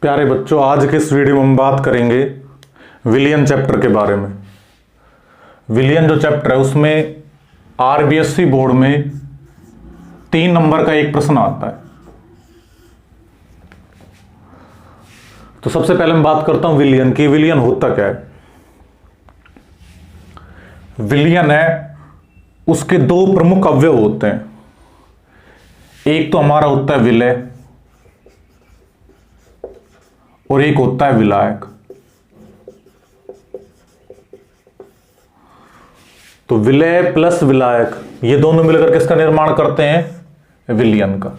प्यारे बच्चों, आज के इस वीडियो में हम बात करेंगे विलियन चैप्टर के बारे में। विलियन जो चैप्टर है उसमें आरबीएससी बोर्ड में 3 नंबर का एक प्रश्न आता है। तो सबसे पहले मैं बात करता हूं विलियन की। विलियन होता क्या है? विलियन है, उसके 2 प्रमुख अवयव होते हैं। एक तो हमारा होता है विलय और एक होता है विलायक। तो विलय प्लस विलायक ये दोनों मिलकर किसका निर्माण करते हैं? विलियन का।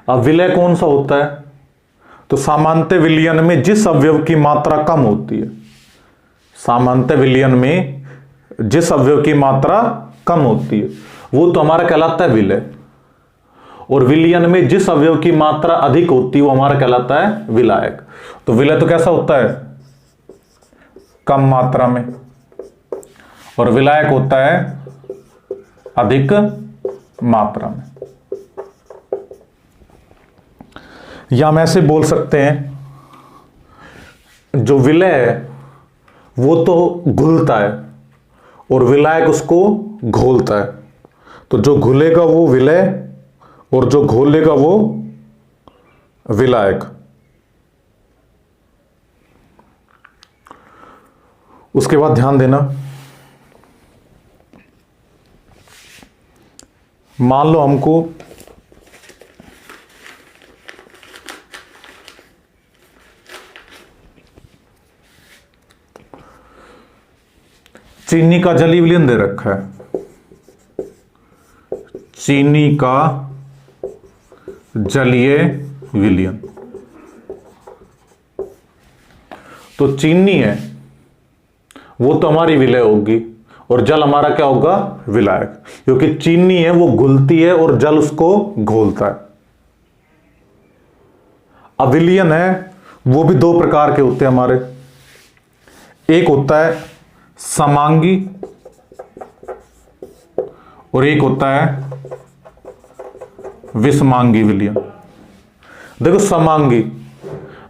अब विलय कौन सा होता है? तो सामान्यतः विलियन में जिस अवयव की मात्रा कम होती है, सामान्यतः विलियन में जिस अवयव की मात्रा कम होती है वो तो हमारा कहलाता है विलय, और विलियन में जिस अवयव की मात्रा अधिक होती है वो हमारा कहलाता है विलायक। तो विलय तो कैसा होता है? कम मात्रा में, और विलायक होता है अधिक मात्रा में। या हम ऐसे बोल सकते हैं, जो विलय है वो तो घुलता है और विलायक उसको घोलता है। तो जो घुलेगा वो विलय और जो घोलेगा वो विलायक। उसके बाद ध्यान देना, मान लो हमको चीनी का जलीय विलयन दे रखा है। चीनी का जलीय विलयन। तो चीनी है वो तो हमारी विलय होगी और जल हमारा क्या होगा? विलायक, क्योंकि चीनी है वो घुलती है और जल उसको घोलता है। अब विलयन है वो भी 2 प्रकार के होते हैं हमारे। एक होता है समांगी और एक होता है विषमांगी विलयन। देखो, समांगी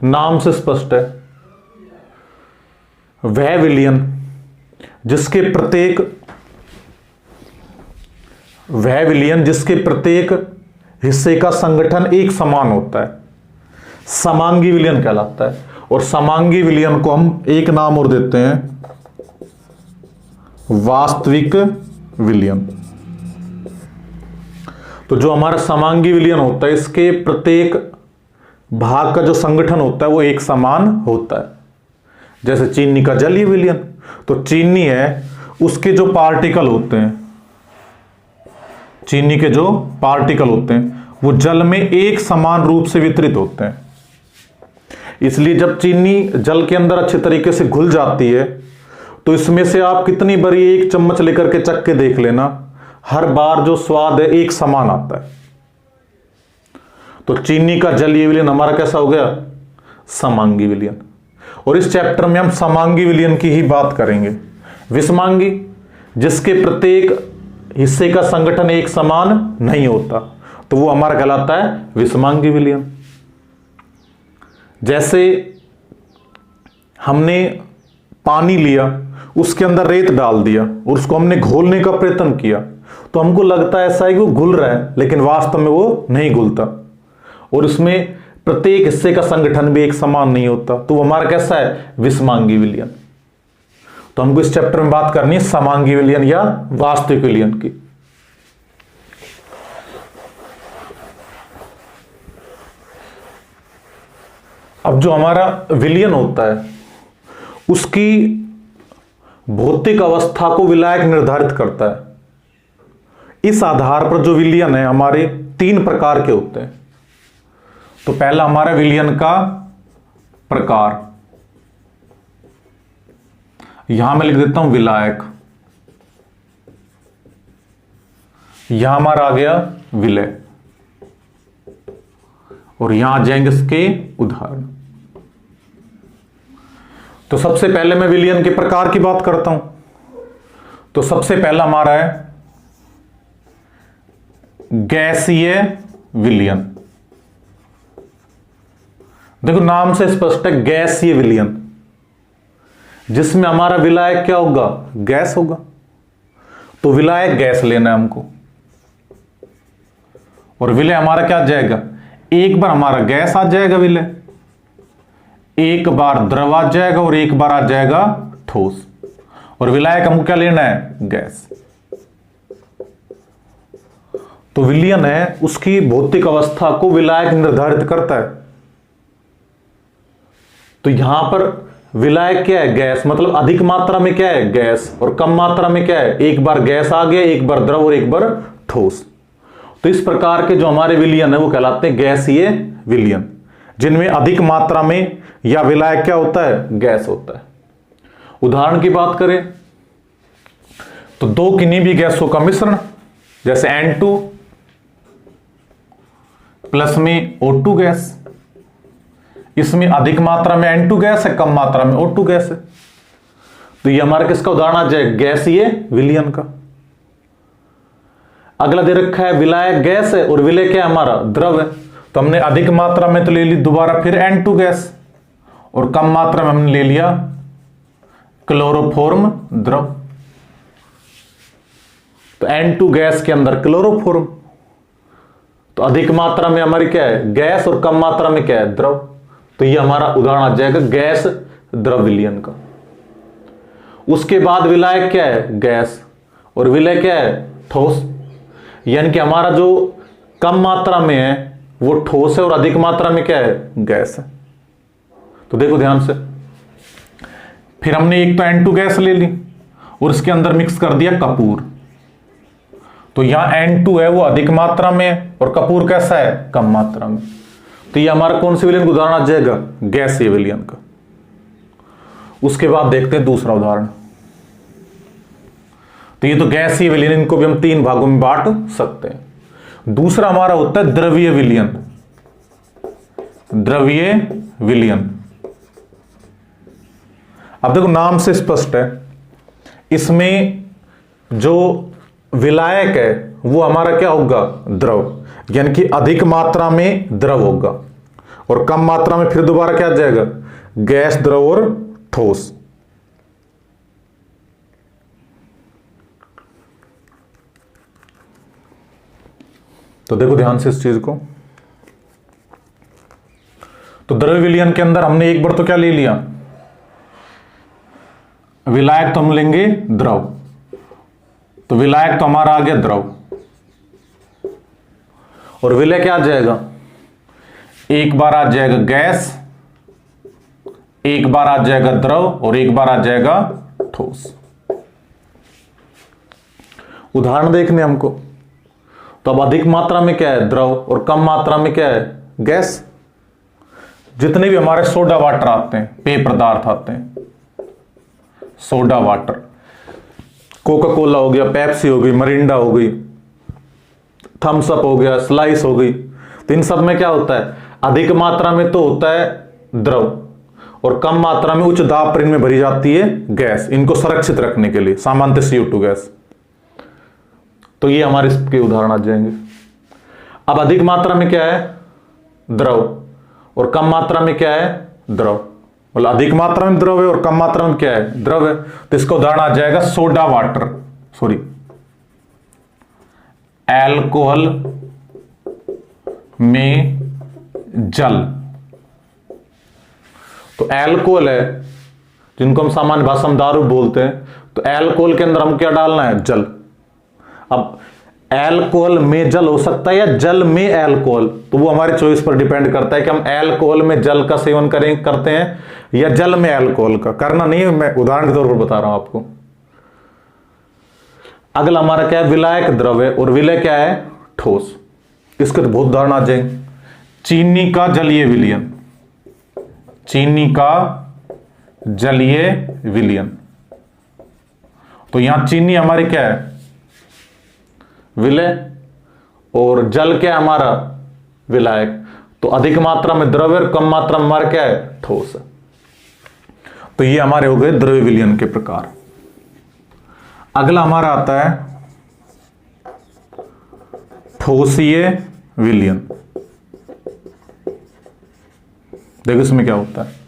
नाम से स्पष्ट है, वह विलयन जिसके प्रत्येक हिस्से का संगठन एक समान होता है, समांगी विलयन कहलाता है। और समांगी विलयन को हम एक नाम और देते हैं, वास्तविक विलयन। तो जो हमारा समांगी विलयन होता है, इसके प्रत्येक भाग का जो संगठन होता है वो एक समान होता है। जैसे चीनी का जलीय विलयन, तो चीनी है उसके जो पार्टिकल होते हैं, चीनी के जो पार्टिकल होते हैं वो जल में एक समान रूप से वितरित होते हैं। इसलिए जब चीनी जल के अंदर अच्छे तरीके से घुल जाती है तो इसमें से आप कितनी बड़ी एक चम्मच लेकर के चख के देख लेना, हर बार जो स्वाद है एक समान आता है। तो चीनी का जलीय विलयन हमारा कैसा हो गया? समांगी विलयन। और इस चैप्टर में हम समांगी विलयन की ही बात करेंगे। विषमांगी जिसके प्रत्येक हिस्से का संगठन एक समान नहीं होता, तो वो हमारा कहलाता है विषमांगी विलयन। जैसे हमने पानी लिया, उसके अंदर रेत डाल दिया और उसको हमने घोलने का प्रयत्न किया, तो हमको लगता है ऐसा है कि वो घुल रहा है, लेकिन वास्तव में वो नहीं घुलता और उसमें प्रत्येक हिस्से का संगठन भी एक समान नहीं होता। तो वो हमारा कैसा है? विषमांगी विलयन। तो हमको इस चैप्टर में बात करनी है समांगी विलयन या वास्तविक विलयन की। अब जो हमारा विलयन होता है उसकी भौतिक अवस्था को विलायक निर्धारित करता है। इस आधार पर जो विलयन है हमारे 3 प्रकार के होते हैं। तो पहला हमारा विलयन का प्रकार, यहां मैं लिख देता हूं विलायक। यहां हमारा आ गया विलय और यहां आ जाएंगे इसके उदाहरण। तो सबसे पहले मैं विलयन के प्रकार की बात करता हूं। तो सबसे पहला हमारा है गैसीय विलयन। देखो नाम से स्पष्ट है, गैसीय विलयन, जिसमें हमारा विलायक क्या होगा, गैस होगा। तो विलायक गैस लेना है हमको, और विलय हमारा क्या आ जाएगा, एक बार हमारा गैस आ जाएगा विलय, एक बार द्रव आ जाएगा और एक बार आ जाएगा ठोस। और विलायक हमको क्या लेना है, गैस। तो विलयन है उसकी भौतिक अवस्था को विलायक निर्धारित करता है। तो यहां पर विलायक क्या है, गैस, मतलब अधिक मात्रा में क्या है, गैस, और कम मात्रा में क्या है, एक बार गैस आ गया, एक बार द्रव और एक बार ठोस। तो इस प्रकार के जो हमारे विलयन है वो कहलाते हैं गैसीय विलयन, जिनमें अधिक मात्रा में या विलायक क्या होता है, गैस होता है। उदाहरण की बात करें तो दो किन्हीं भी गैसों का मिश्रण, जैसे N2 प्लस में O2 गैस, इसमें अधिक मात्रा में N2 गैस है, कम मात्रा में O2 गैस है। तो ये हमारा किसका उदाहरण आ जाए, गैसीय विलयन का। अगला दे रखा है विलायक गैस है और विलय क्या है हमारा, द्रव है। तो हमने अधिक मात्रा में तो ले ली दोबारा फिर N2 गैस, और कम मात्रा में हमने ले लिया क्लोरोफॉर्म द्रव। तो N2 गैस के अंदर क्लोरोफॉर्म, तो अधिक मात्रा में हमारी क्या है, गैस, और कम मात्रा में क्या है, द्रव। तो ये हमारा उदाहरण आ जाएगा गैस द्रव विलयन का। उसके बाद विलायक क्या है, गैस, और विलय क्या है, ठोस। यानी कि हमारा जो कम मात्रा में है वो ठोस है और अधिक मात्रा में क्या है, गैस है। तो देखो ध्यान से, फिर हमने एक तो N2 गैस ले ली और इसके अंदर मिक्स कर दिया कपूर। तो यहां N2 है वो अधिक मात्रा में है और कपूर कैसा है, कम मात्रा में। तो ये हमारा कौन से विलयन का उदाहरण आ जाएगा, गैसीय विलयन का। उसके बाद देखते हैं दूसरा उदाहरण। तो ये तो गैसीय विलयन, इनको भी हम तीन भागों में बांट सकते हैं। दूसरा हमारा होता है द्रवीय विलयन। द्रवीय विलयन, अब देखो नाम से स्पष्ट है, इसमें जो विलायक है वो हमारा क्या होगा, द्रव, यानी कि अधिक मात्रा में द्रव होगा और कम मात्रा में फिर दोबारा क्या आ जाएगा, गैस, द्रव और ठोस। तो देखो ध्यान से इस चीज को। तो द्रव्य विलयन के अंदर हमने एक बार तो क्या ले लिया, विलायक तो हम लेंगे द्रव। तो विलायक तो हमारा आ गया द्रव, और विलय क्या आ जाएगा, एक बार आ जाएगा गैस, एक बार आ जाएगा द्रव और एक बार आ जाएगा ठोस। उदाहरण देखने हमको। तो अब अधिक मात्रा में क्या है, द्रव, और कम मात्रा में क्या है, गैस। जितने भी हमारे सोडा वाटर आते हैं, पेय पदार्थ आते हैं, सोडा वाटर, कोका कोला हो गया, पेप्सी हो गई, मरिंडा हो गई, थम्स अप हो गया, स्लाइस हो गई, तो इन सब में क्या होता है, अधिक मात्रा में तो होता है द्रव और कम मात्रा में उच्च दाब पर इनमें भरी जाती है गैस, इनको सुरक्षित रखने के लिए, सामान्यतः CO2 गैस। तो ये हमारे इसके उदाहरण आ जाएंगे। अब अधिक मात्रा में क्या है, द्रव, और कम मात्रा में क्या है, द्रव, मतलब अधिक मात्रा में द्रव है और कम मात्रा में क्या है, द्रव है। तो इसका उदाहरण आ जाएगा सोडा वाटर, सॉरी एल्कोहल में जल। तो एल्कोहल है जिनको हम सामान्य भाषा में दारू बोलते हैं, तो एल्कोहल के अंदर हम क्या डालना है, जल। अब एल्कोहल में जल हो सकता है या जल में एल्कोहल, तो वो हमारे चॉइस पर डिपेंड करता है कि हम एल्कोहल में जल का सेवन करते हैं या जल में एल्कोहल का। करना नहीं है, मैं उदाहरण के तौर पर बता रहा हूं आपको। अगला हमारा क्या है, विलायक द्रव है और विलय क्या है, ठोस। इसके तो बहुत उदाहरण आ जाएंगे। चीनी का जलीय विलयन, चीनी का जलीय विलयन। तो यहां चीनी हमारी क्या है, विलय, और जल क्या है हमारा, विलायक। तो अधिक मात्रा में द्रव है, कम मात्रा में हमारा क्या है, ठोस है। तो ये हमारे हो गए द्रव्य विलयन के प्रकार। अगला हमारा आता है ठोसीय विलयन। देखो इसमें क्या होता है।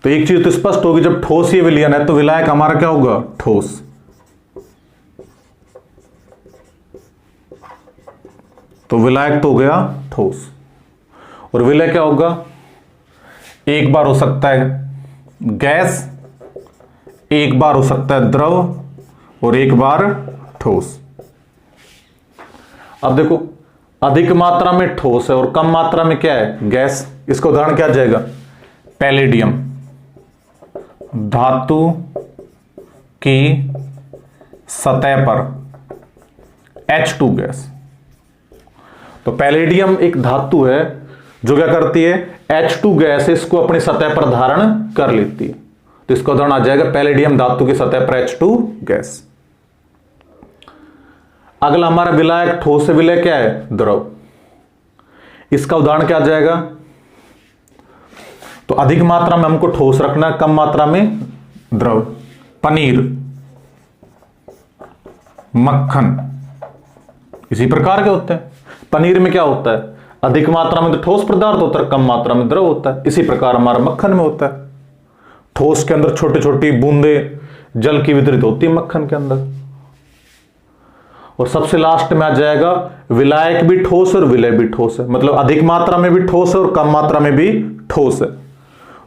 तो एक चीज तो स्पष्ट होगी, जब ठोस ये विलयन है तो विलायक हमारा क्या होगा, ठोस। तो विलायक तो हो गया ठोस, और विलय क्या होगा, एक बार हो सकता है गैस, एक बार हो सकता है द्रव, और एक बार ठोस। अब देखो अधिक मात्रा में ठोस है और कम मात्रा में क्या है, गैस। इसका उदाहरण क्या आ जाएगा, पैलेडियम, धातु की सतह पर H2 गैस। तो पैलेडियम एक धातु है जो क्या करती है, H2 गैस इसको अपनी सतह पर धारण कर लेती है। तो इसका उदाहरण आ जाएगा पैलेडियम धातु की सतह पर H2 गैस। अगला हमारा विलायक ठोस से विलय क्या है, द्रव। इसका उदाहरण क्या आ जाएगा, तो अधिक मात्रा में हमको ठोस रखना, कम मात्रा में द्रव। पनीर, मक्खन इसी प्रकार के होते हैं। पनीर में क्या होता है, अधिक मात्रा में तो ठोस पदार्थ होता है, कम मात्रा में द्रव होता है। इसी प्रकार हमारा मक्खन में होता है, ठोस के अंदर छोटी छोटी बूंदे जल की वितरित होती है मक्खन के अंदर। और सबसे लास्ट में आ जाएगा विलायक भी ठोस और विलय भी ठोस है, मतलब अधिक मात्रा में भी ठोस है और कम मात्रा में भी ठोस है।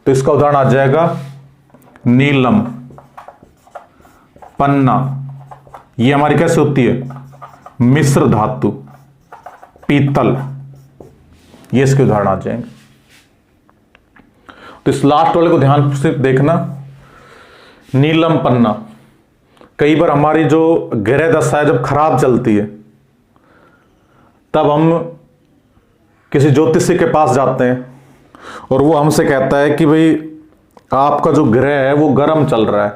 तो इसका उदाहरण आ जाएगा नीलम, पन्ना, ये हमारी कैसे होती है, मिश्र धातु, पीतल, ये इसके उदाहरण आ जाएंगे। तो इस लास्ट वाले को ध्यान से देखना, नीलम पन्ना। कई बार हमारी जो ग्रह दशा है जब खराब चलती है, तब हम किसी ज्योतिषी के पास जाते हैं और वो हमसे कहता है कि भाई आपका जो ग्रह है वो गर्म चल रहा है,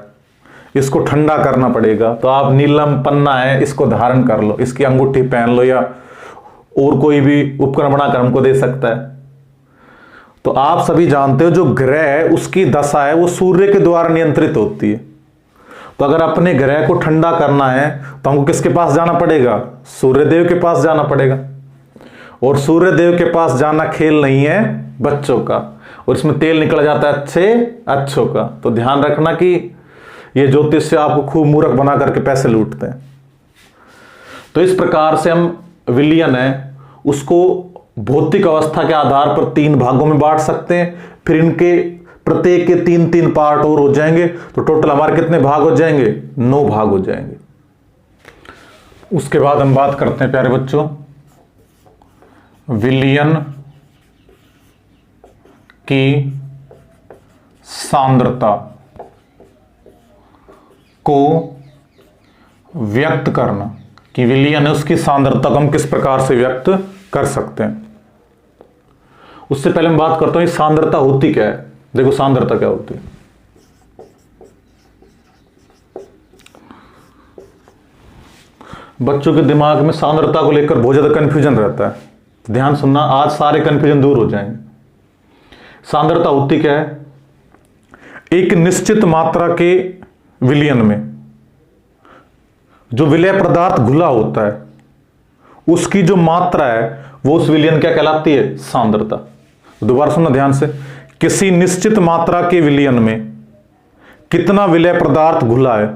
इसको ठंडा करना पड़ेगा। तो आप नीलम पन्ना है इसको धारण कर लो, इसकी अंगूठी पहन लो, या और कोई भी उपकरण बनाकर हमको दे सकता है। तो आप सभी जानते हो जो ग्रह है उसकी दशा है वो सूर्य के द्वारा नियंत्रित होती है। तो अगर अपने ग्रह को ठंडा करना है तो हमको किसके पास जाना पड़ेगा, सूर्यदेव के पास जाना पड़ेगा। और सूर्यदेव के पास जाना खेल नहीं है बच्चों का, और इसमें तेल निकल जाता है अच्छों का। तो ध्यान रखना कि ये ज्योतिष से आपको खूब मूर्ख बना करके पैसे लूटते हैं। तो इस प्रकार से हम विलयन है उसको भौतिक अवस्था के आधार पर 3 भागों में बांट सकते हैं, फिर इनके प्रत्येक के 3-3 पार्ट और हो जाएंगे। तो टोटल हमारे कितने भाग हो जाएंगे, 9 भाग हो जाएंगे। उसके बाद हम बात करते हैं प्यारे बच्चों विलयन की सांद्रता को व्यक्त करना, कि विलयन है उसकी सांद्रता को हम किस प्रकार से व्यक्त कर सकते हैं। उससे पहले मैं बात करता हूं सांद्रता होती क्या है। देखो सांद्रता क्या होती है, बच्चों के दिमाग में सांद्रता को लेकर बहुत ज्यादा कंफ्यूजन रहता है। ध्यान सुनना, आज सारे कंफ्यूजन दूर हो जाएंगे। सांद्रता होती क्या है, एक निश्चित मात्रा के विलयन में जो विलय पदार्थ घुला होता है उसकी जो मात्रा है वो उस विलयन क्या कहलाती है, सांद्रता। दोबारा सुनना ध्यान से, किसी निश्चित मात्रा के विलयन में कितना विलय पदार्थ घुला है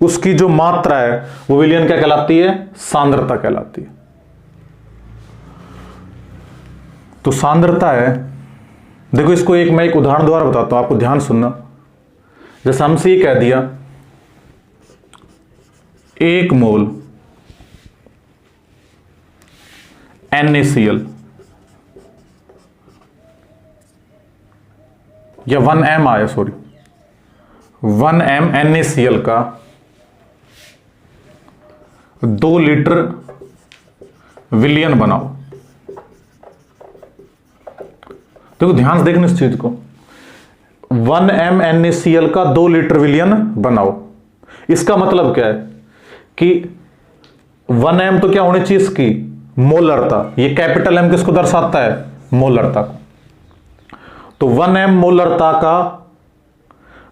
उसकी जो मात्रा है वो विलयन क्या कहलाती है, सांद्रता कहलाती है। तो सांद्रता है, देखो इसको मैं एक उदाहरण द्वारा बताता हूं, आपको ध्यान सुनना। जैसे हमसे ये कह दिया 1 मोल NaCl या 1m आया, सॉरी 1m NaCl का 2 लीटर विलयन बनाओ। देखो ध्यान से देखना इस चीज को, 1m NaCl का 2 लीटर विलयन बनाओ। इसका मतलब क्या है कि 1m तो क्या होनी चाहिए इसकी, मोलरता। ये कैपिटल M किसको दर्शाता है, मोलरता को। तो 1m मोलरता का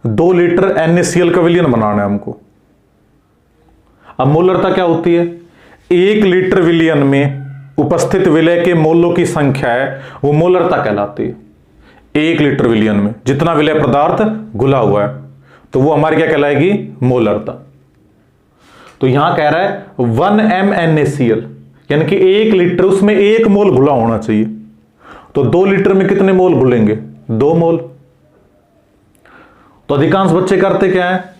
2 लीटर NaCl का विलयन बनाना है हमको। अब मोलरता क्या होती है, 1 लीटर विलयन में उपस्थित विलय के मोलों की संख्या है वो मोलरता कहलाती है। 1 लीटर विलयन में जितना विलय पदार्थ घुला हुआ है, तो वो हमारी क्या कहलाएगी, मोलरता। तो यहां कह रहा है 1 mNaCl, यानी कि 1 लीटर उसमें 1 मोल घुला होना चाहिए। तो 2 लीटर में कितने मोल घुलेंगे, 2 मोल। तो अधिकांश बच्चे करते क्या है,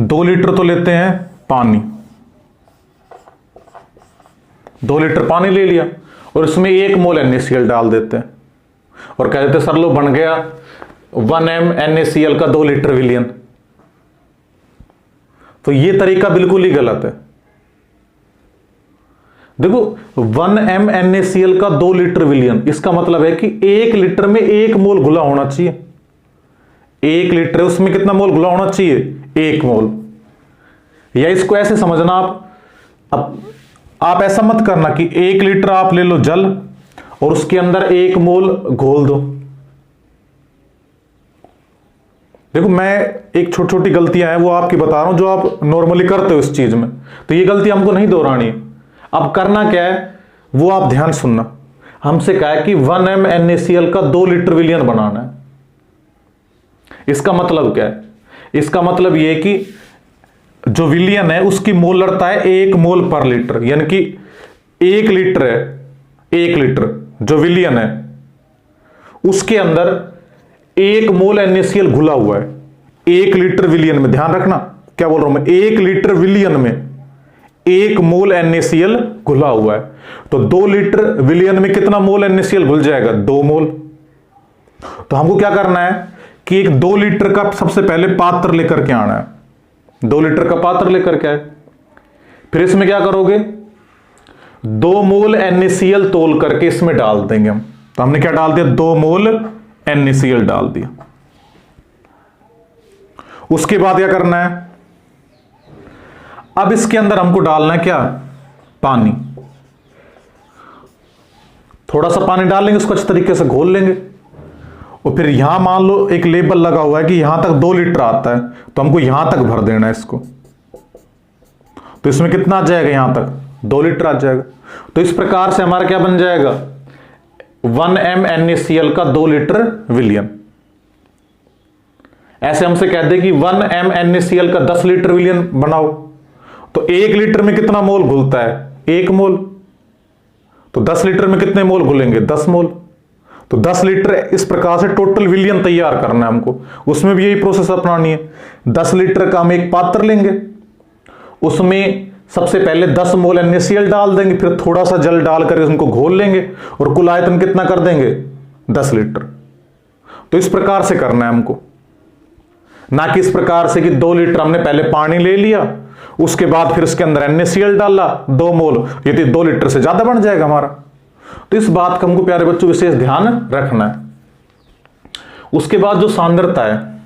2 लीटर तो लेते हैं पानी, 2 लीटर पानी ले लिया और इसमें 1 मोल NaCl डाल देते हैं और कह देते सर लो बन गया 1 mNaCl का 2 लीटर विलयन। तो यह तरीका बिल्कुल ही गलत है। देखो 1 mNaCl का 2 लीटर विलयन, इसका मतलब है कि 1 लीटर में 1 मोल घुला होना चाहिए। 1 लीटर उसमें कितना मोल घुला होना चाहिए, 1 मोल। या इसको ऐसे समझना आप ऐसा मत करना कि 1 लीटर आप ले लो जल और उसके अंदर 1 मोल घोल दो। देखो मैं एक छोटी छोटी गलतियां हैं वो आपकी बता रहा हूं जो आप नॉर्मली करते हो इस चीज में, तो ये गलती हमको नहीं दोहरानी है। अब करना क्या है वो आप ध्यान सुनना। हमसे कहा है कि 1 mNaCl का 2 लीटर विलयन बनाना है। इसका मतलब क्या है, इसका मतलब यह है कि जो विलयन है उसकी मोलरता है 1 मोल पर लीटर, यानी कि 1 लीटर है, 1 लीटर जो विलयन है उसके अंदर 1 मोल NaCl घुला हुआ है। 1 लीटर विलयन में, ध्यान रखना क्या बोल रहा हूं मैं, 1 लीटर विलयन में 1 मोल NaCl घुला हुआ है। तो 2 लीटर विलयन में कितना मोल NaCl घुल जाएगा, 2 मोल। तो हमको क्या करना है कि एक 2 लीटर का सबसे पहले पात्र लेकर के आना है। 2 लीटर का पात्र लेकर के आए, फिर इसमें क्या करोगे, 2 मोल NaCl तोल करके इसमें डाल देंगे हम। तो हमने क्या डाल दिया, 2 मोल NaCl डाल दिया। उसके बाद क्या करना है, अब इसके अंदर हमको डालना है क्या, पानी। थोड़ा सा पानी डाल लेंगे, उसको अच्छे तरीके से घोल लेंगे और फिर यहां मान लो एक लेबल लगा हुआ है कि यहां तक 2 लीटर आता है, तो हमको यहां तक भर देना है इसको। तो इसमें कितना आ जाएगा, यहां तक 2 लीटर आ जाएगा। तो इस प्रकार से हमारा क्या बन जाएगा, 1 mNaCl का 2 लीटर विलयन। ऐसे हमसे कह दे कि 1 mNaCl का 10 लीटर विलयन बनाओ, तो 1 लीटर में कितना मोल घुलता है, 1 मोल। तो 10 लीटर में कितने मोल घुलेंगे, 10 मोल। तो 10 लीटर इस प्रकार से टोटल विलयन तैयार करना है हमको। उसमें भी यही प्रोसेस अपनानी है। 10 लीटर का हम एक पात्र लेंगे, उसमें सबसे पहले 10 मोल NaCl डाल देंगे, फिर थोड़ा सा जल डालकर उनको घोल लेंगे और कुल आयतन कितना कर देंगे, 10 लीटर। तो इस प्रकार से करना है हमको, ना कि इस प्रकार से कि 2 लीटर हमने पहले पानी ले लिया, उसके बाद फिर इसके अंदर NaCl डाला 2 मोल, ये तो 2 लीटर से ज्यादा बन जाएगा हमारा। तो इस बात का हमको प्यारे बच्चों विशेष ध्यान रखना है। उसके बाद जो सांद्रता है,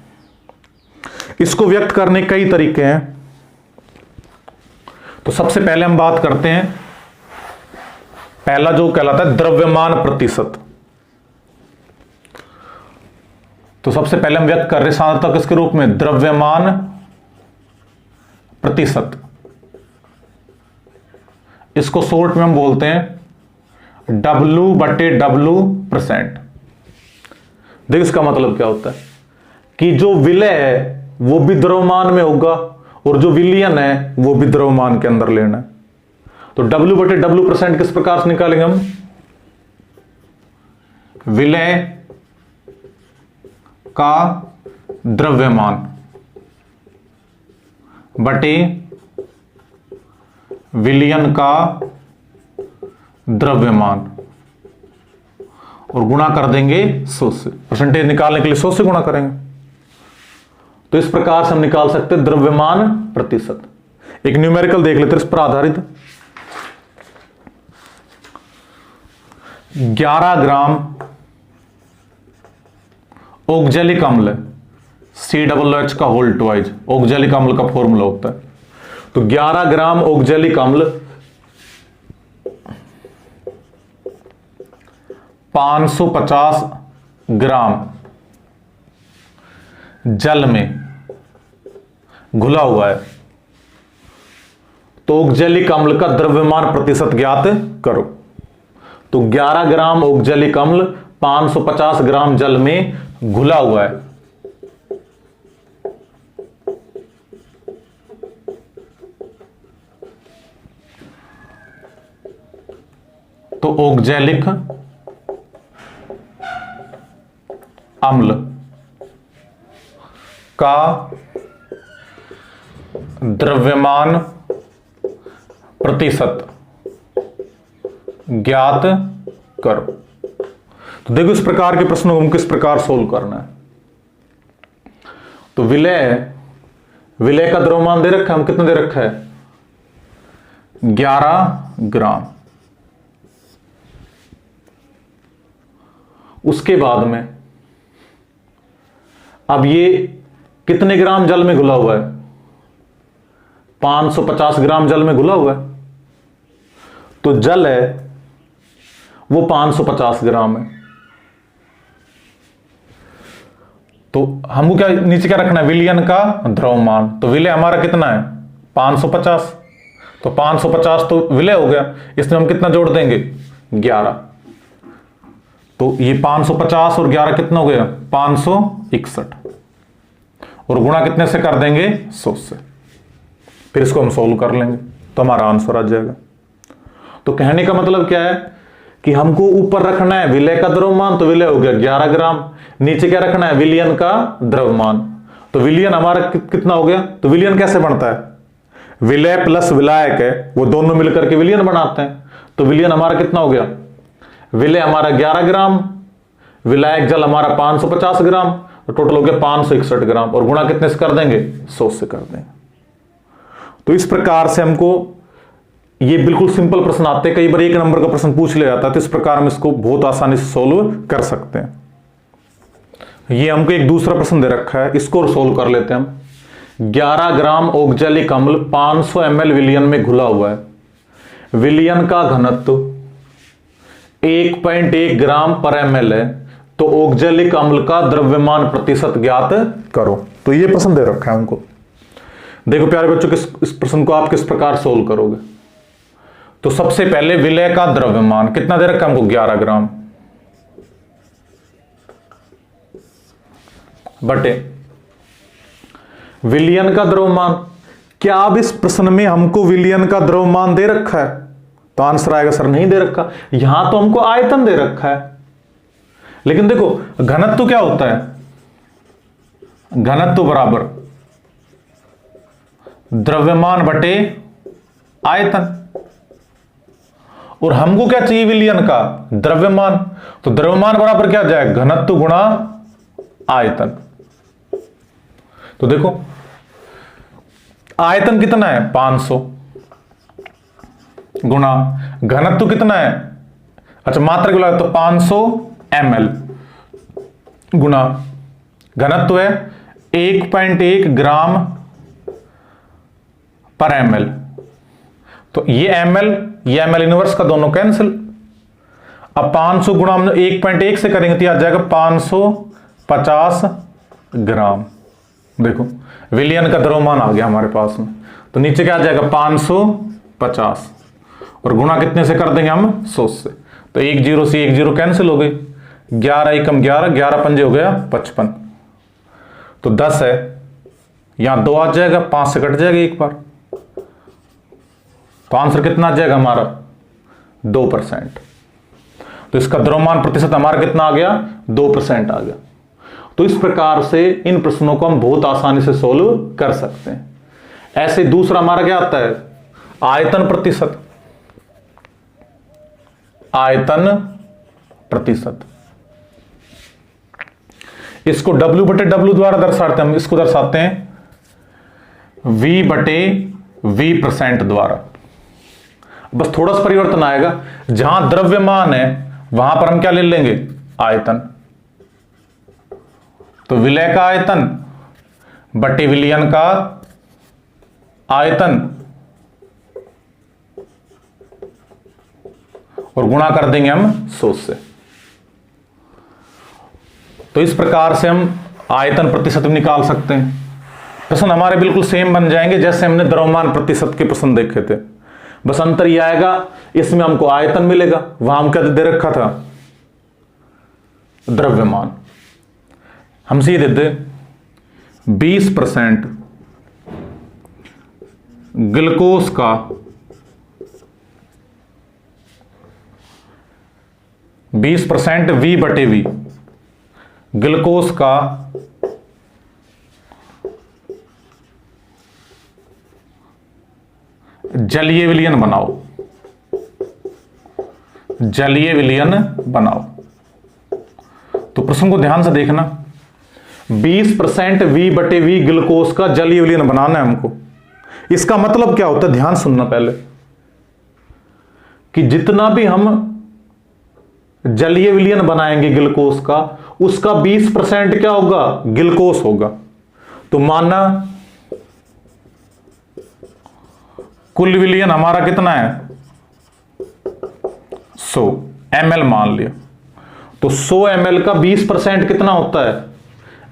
इसको व्यक्त करने कई तरीके हैं। तो सबसे पहले हम बात करते हैं, पहला जो कहलाता है द्रव्यमान प्रतिशत। तो सबसे पहले हम व्यक्त कर रहे हैं सांद्रता किसके रूप में, द्रव्यमान प्रतिशत। इसको शॉर्ट में हम बोलते हैं W/W%। देखिए इसका मतलब क्या होता है कि जो विलय है वो भी द्रव्यमान में होगा और जो विलयन है वो भी द्रव्यमान के अंदर लेना है। तो W/W% किस प्रकार से निकालेंगे हम, विलय का द्रव्यमान बटे विलयन का द्रव्यमान और गुणा कर देंगे 100 से। परसेंटेज निकालने के लिए 100 से गुणा करेंगे। तो इस प्रकार से हम निकाल सकते हैं द्रव्यमान प्रतिशत। एक न्यूमेरिकल देख लेते हैं इस पर आधारित। 11 ग्राम ऑक्जेलिक अम्ल, COOH का होल ट्वाइज ऑक्जेलिक अम्ल का फॉर्मूला होता है। तो 11 ग्राम ऑक्जेलिक अम्ल 550 ग्राम जल में घुला हुआ है। तो ऑक्जेलिक अम्ल का द्रव्यमान प्रतिशत ज्ञात करो। तो 11 ग्राम ऑक्जेलिक अम्ल 550 ग्राम जल में घुला हुआ है। तो ऑक्जेलिक अम्ल का द्रव्यमान प्रतिशत ज्ञात करो। तो देखो इस प्रकार के प्रश्नों को हम किस प्रकार सोल्व करना है। तो विलय का द्रव्यमान दे रखा है, हम कितना दे रखा है 11 ग्राम। उसके बाद में अब ये कितने ग्राम जल में घुला हुआ है 550 ग्राम जल में घुला हुआ है। तो जल है वो 550 ग्राम है। तो हमको क्या नीचे क्या रखना है विलयन का द्रव्यमान। तो विलय हमारा कितना है 550। तो 550 तो विलय हो गया, इसमें हम कितना जोड़ देंगे 11। तो ये 550 और 11 कितना हो गया 561 और गुणा कितने से कर देंगे 100 से। फिर इसको हम सोल्व कर लेंगे तो हमारा आंसर आ जाएगा। तो कहने का मतलब क्या है कि हमको ऊपर रखना है विलय का द्रव्यमान, तो विलय हो गया 11 ग्राम। नीचे क्या रखना है विलयन का द्रव्यमान। तो विलयन हमारा कितना हो गया। तो विलयन कैसे बनता है विलय प्लस विलायक है वो दोनों मिलकर के विलयन बनाते हैं। तो विलयन हमारा कितना हो गया विलय हमारा 11 ग्राम, विलायक जल हमारा 550 ग्राम, तो टोटल हो गया 561 ग्राम और गुणा कितने से कर देंगे 100 से कर देंगे। तो इस प्रकार से हमको ये बिल्कुल सिंपल प्रश्न आते हैं। कई बार 1 नंबर का प्रश्न पूछ लिया जाता है, तो इस प्रकार हम इसको बहुत आसानी से सोल्व कर सकते हैं। ये हमको एक दूसरा प्रश्न दे रखा है, इसको सोल्व कर लेते हैं हम। 11 ग्राम ऑक्जेलिक अम्ल 500 ml विलयन में घुला हुआ है। विलयन का घनत्व 1.1 ग्राम पर ml है, तो ऑक्जेलिक अम्ल का द्रव्यमान प्रतिशत ज्ञात करो। तो ये प्रश्न दे रखा है हमको। देखो प्यारे बच्चों इस प्रश्न को आप किस प्रकार सोल्व करोगे। तो सबसे पहले विलय का द्रव्यमान कितना दे रखा है हमको 11 ग्राम बटे विलयन का द्रव्यमान। क्या अब इस प्रश्न में हमको विलयन का द्रव्यमान दे रखा है। तो आंसर आएगा सर नहीं दे रखा। यहां तो हमको आयतन दे रखा है, लेकिन देखो घनत्व क्या होता है घनत्व बराबर द्रव्यमान बटे आयतन। और हमको क्या चाहिए विलयन का द्रव्यमान। तो द्रव्यमान बराबर क्या जाएगा घनत्व गुणा आयतन। तो देखो आयतन कितना है 500 गुणा घनत्व कितना है, अच्छा मात्रा को लगा तो 500 ml गुणा घनत्व है 1.1 ग्राम पर ml। तो ये ml इनवर्स का दोनों कैंसिल। अब 500 गुणा हम 1.1 से करेंगे तो आ जाएगा 550 ग्राम। देखो विलयन का द्रव्यमान आ गया हमारे पास में। तो नीचे क्या आ जाएगा 550 और गुणा कितने से कर देंगे हम 100 से। तो 1 0 से 1 0 कैंसिल हो गई। 11 एकम 11, 11 पंजे हो गया 55। तो 10 है, यहां 2 आ जाएगा, 5 से कट जाएगा एक बार। तो आंसर कितना आ जाएगा हमारा 2%। तो इसका द्रव्यमान प्रतिशत हमारा कितना आ गया 2% आ गया। तो इस प्रकार से इन प्रश्नों को हम बहुत आसानी से सोल्व कर सकते हैं। ऐसे दूसरा हमारा क्या आता है आयतन प्रतिशत। आयतन प्रतिशत इसको W बटे W द्वारा दर्शाते हैं। हम इसको दर्शाते हैं V बटे V% द्वारा। बस थोड़ा सा परिवर्तन आएगा, जहां द्रव्यमान है वहां पर हम क्या ले लेंगे आयतन। तो विलय का आयतन बटे विलयन का आयतन और गुणा कर देंगे हम 100 से। तो इस प्रकार से हम आयतन प्रतिशत निकाल सकते हैं। प्रश्न हमारे बिल्कुल सेम बन जाएंगे जैसे हमने द्रव्यमान प्रतिशत के प्रश्न देखे थे। बस अंतर यह आएगा इसमें हमको आयतन मिलेगा, वहां हम क्या दे रखा था द्रव्यमान। हमसे ये देते 20% ग्लूकोज का 20% V/V ग्लूकोज का जलीय विलयन बनाओ, जलीय विलयन बनाओ। तो प्रश्न को ध्यान से देखना, 20% V/V ग्लूकोज का जलीय विलयन बनाना है हमको। इसका मतलब क्या होता है, ध्यान सुनना पहले, कि जितना भी हम जलीय विलयन बनाएंगे ग्लूकोज का, उसका 20% क्या होगा, ग्लूकोज होगा। तो मानना कुल विलयन हमारा कितना है 100 ml मान लिया। तो 100 ml का 20% कितना होता है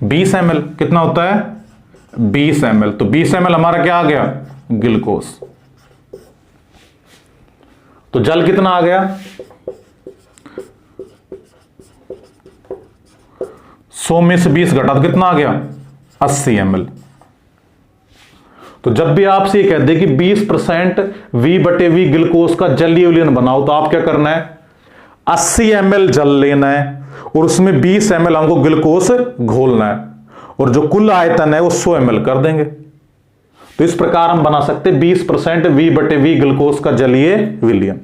20 ml। कितना होता है 20 ml। तो 20 ml हमारा क्या आ गया, ग्लूकोज। तो जल कितना आ गया 100 में से 20 घटा तो कितना आ गया 80 ml। तो जब भी आपसे ये कहते हैं कि 20% V/V ग्लूकोज का जलीय विलयन बनाओ, तो आप क्या करना है 80 ml जल लेना है और उसमें 20 ml हमको ग्लूकोज घोलना है, और जो कुल आयतन है वो 100 ml कर देंगे। तो इस प्रकार हम बना सकते हैं 20% V/V ग्लूकोज का जलीय विलयन।